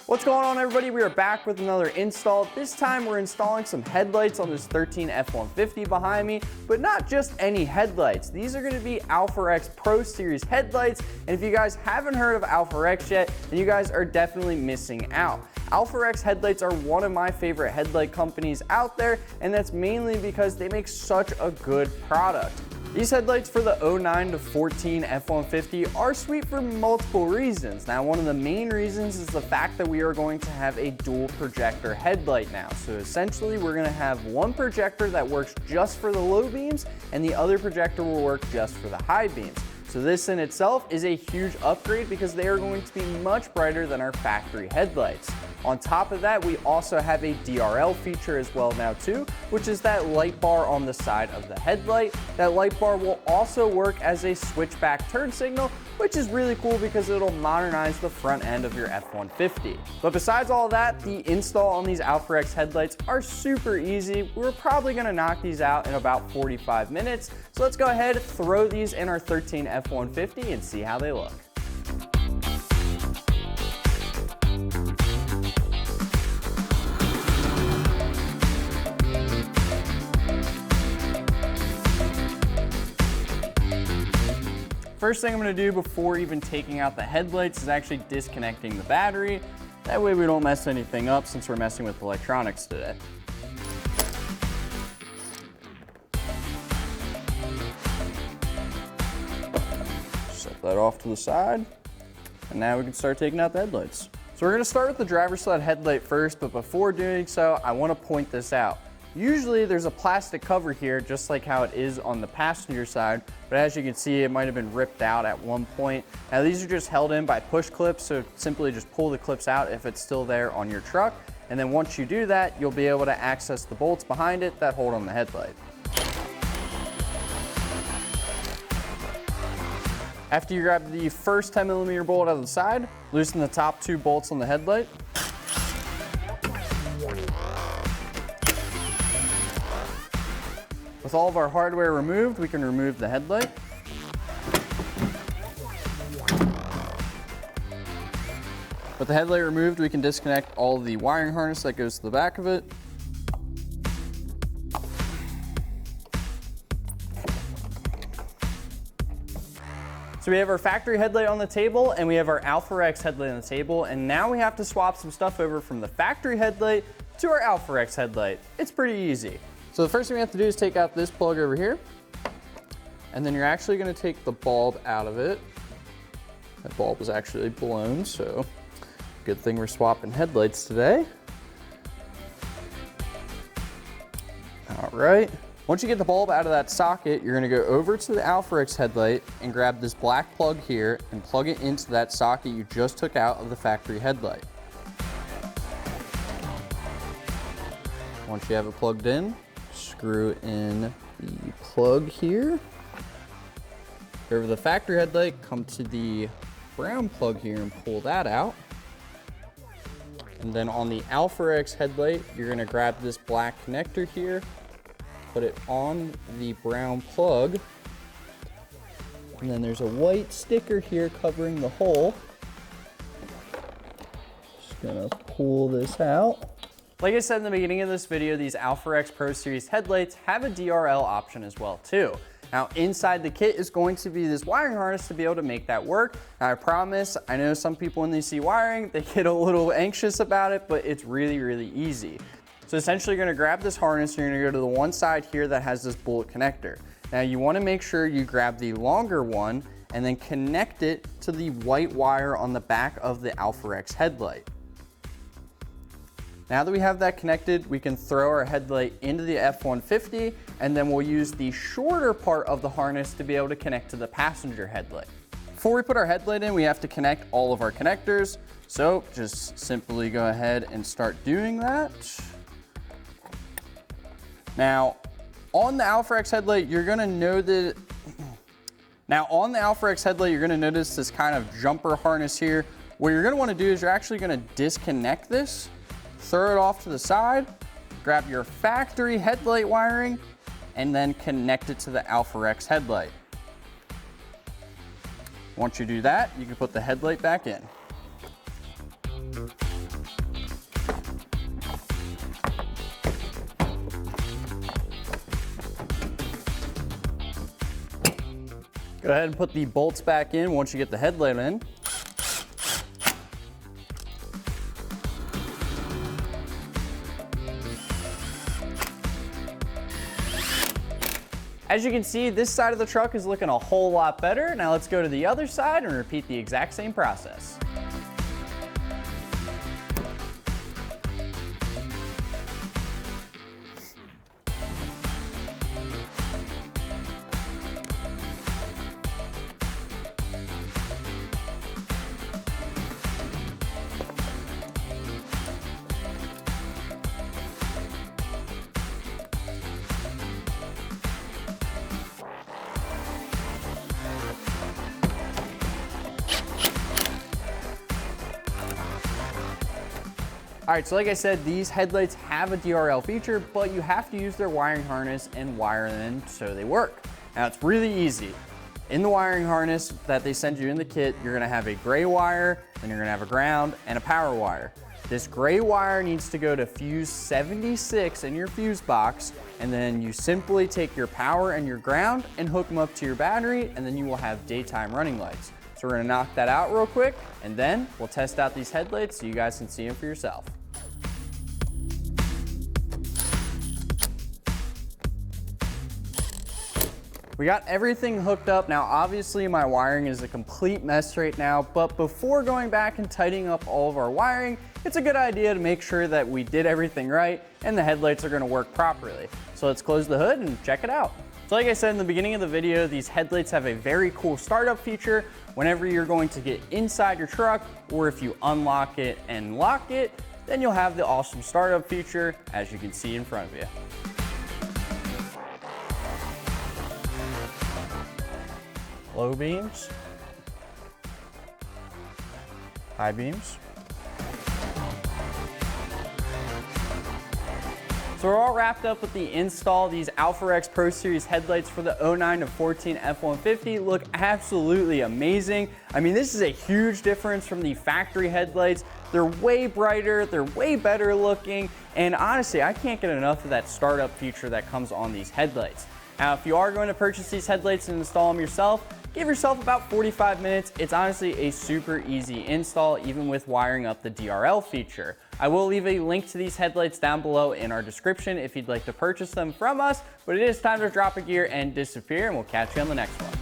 What's going on, everybody? We are back with another install. This time we're installing some headlights on this 13 F-150 behind me, but not just any headlights. These are going to be AlphaRex Pro Series headlights, and if you guys haven't heard of AlphaRex yet, then you guys are definitely missing out. AlphaRex headlights are one of my favorite headlight companies out there, and that's mainly because they make such a good product. These headlights for the 09 to 14 F-150 are sweet for multiple reasons. Now, one of the main reasons is the fact that we are going to have a dual projector headlight now. So essentially, we're going to have one projector that works just for the low beams, and the other projector will work just for the high beams. So this in itself is a huge upgrade because they are going to be much brighter than our factory headlights. On top of that, we also have a DRL feature as well now too, which is that light bar on the side of the headlight. That light bar will also work as a switchback turn signal, which is really cool because it'll modernize the front end of your F-150. But besides all that, the install on these AlphaRex headlights are super easy. We're probably gonna knock these out in about 45 minutes. So let's go ahead, throw these in our 13 F-150 and see how they look. First thing I'm going to do before even taking out the headlights is actually disconnecting the battery. That way we don't mess anything up since we're messing with electronics today. Set that off to the side, and now we can start taking out the headlights. So we're going to start with the driver's side headlight first, but before doing so, I want to point this out. Usually there's a plastic cover here, just like how it is on the passenger side, but as you can see, it might have been ripped out at one point. Now these are just held in by push clips, so simply just pull the clips out if it's still there on your truck, and then once you do that, you'll be able to access the bolts behind it that hold on the headlight. After you grab the first 10mm bolt out of the side, loosen the top two bolts on the headlight. With all of our hardware removed, we can remove the headlight. With the headlight removed, we can disconnect all of the wiring harness that goes to the back of it. So we have our factory headlight on the table and we have our AlphaRex headlight on the table, and now we have to swap some stuff over from the factory headlight to our AlphaRex headlight. It's pretty easy. So the first thing we have to do is take out this plug over here, and then you're actually going to take the bulb out of it. That bulb is actually blown, so good thing we're swapping headlights today. All right. Once you get the bulb out of that socket, you're going to go over to the AlphaRex headlight and grab this black plug here and plug it into that socket you just took out of the factory headlight. Once you have it plugged in, screw in the plug here. Go over the factory headlight, come to the brown plug here and pull that out. And then on the AlphaRex headlight, you're going to grab this black connector here, put it on the brown plug, and then there's a white sticker here covering the hole. Just going to pull this out. Like I said in the beginning of this video, these AlphaRex Pro Series headlights have a DRL option as well too. Now inside the kit is going to be this wiring harness to be able to make that work. Now I promise, I know some people when they see wiring, they get a little anxious about it, but it's really, really easy. So essentially you're gonna grab this harness, you're gonna go to the one side here that has this bullet connector. Now you wanna make sure you grab the longer one and then connect it to the white wire on the back of the AlphaRex headlight. Now that we have that connected, we can throw our headlight into the F-150, and then we'll use the shorter part of the harness to be able to connect to the passenger headlight. Before we put our headlight in, we have to connect all of our connectors. So just simply go ahead and start doing that. Now, on the AlphaRex headlight, you're gonna notice this kind of jumper harness here. What you're gonna wanna do is you're actually gonna disconnect this, throw it off to the side, grab your factory headlight wiring, and then connect it to the AlphaRex headlight. Once you do that, you can put the headlight back in. Go ahead and put the bolts back in once you get the headlight in. As you can see, this side of the truck is looking a whole lot better. Now let's go to the other side and repeat the exact same process. All right, so like I said, these headlights have a DRL feature, but you have to use their wiring harness and wire them so they work. Now it's really easy. In the wiring harness that they send you in the kit, you're gonna have a gray wire, then you're gonna have a ground and a power wire. This gray wire needs to go to fuse 76 in your fuse box, and then you simply take your power and your ground and hook them up to your battery, and then you will have daytime running lights. So we're gonna knock that out real quick, and then we'll test out these headlights so you guys can see them for yourself. We got everything hooked up. Now, obviously my wiring is a complete mess right now, but before going back and tightening up all of our wiring, it's a good idea to make sure that we did everything right and the headlights are gonna work properly. So let's close the hood and check it out. So like I said in the beginning of the video, these headlights have a very cool startup feature. Whenever you're going to get inside your truck, or if you unlock it and lock it, then you'll have the awesome startup feature, as you can see in front of you. Low beams, high beams. So we're all wrapped up with the install. These AlphaRex Pro Series headlights for the 09 to 14 F-150 look absolutely amazing. I mean, this is a huge difference from the factory headlights. They're way brighter, they're way better looking, and honestly, I can't get enough of that startup feature that comes on these headlights. Now, if you are going to purchase these headlights and install them yourself, give yourself about 45 minutes. It's honestly a super easy install, even with wiring up the DRL feature. I will leave a link to these headlights down below in our description if you'd like to purchase them from us, but it is time to drop a gear and disappear, and we'll catch you on the next one.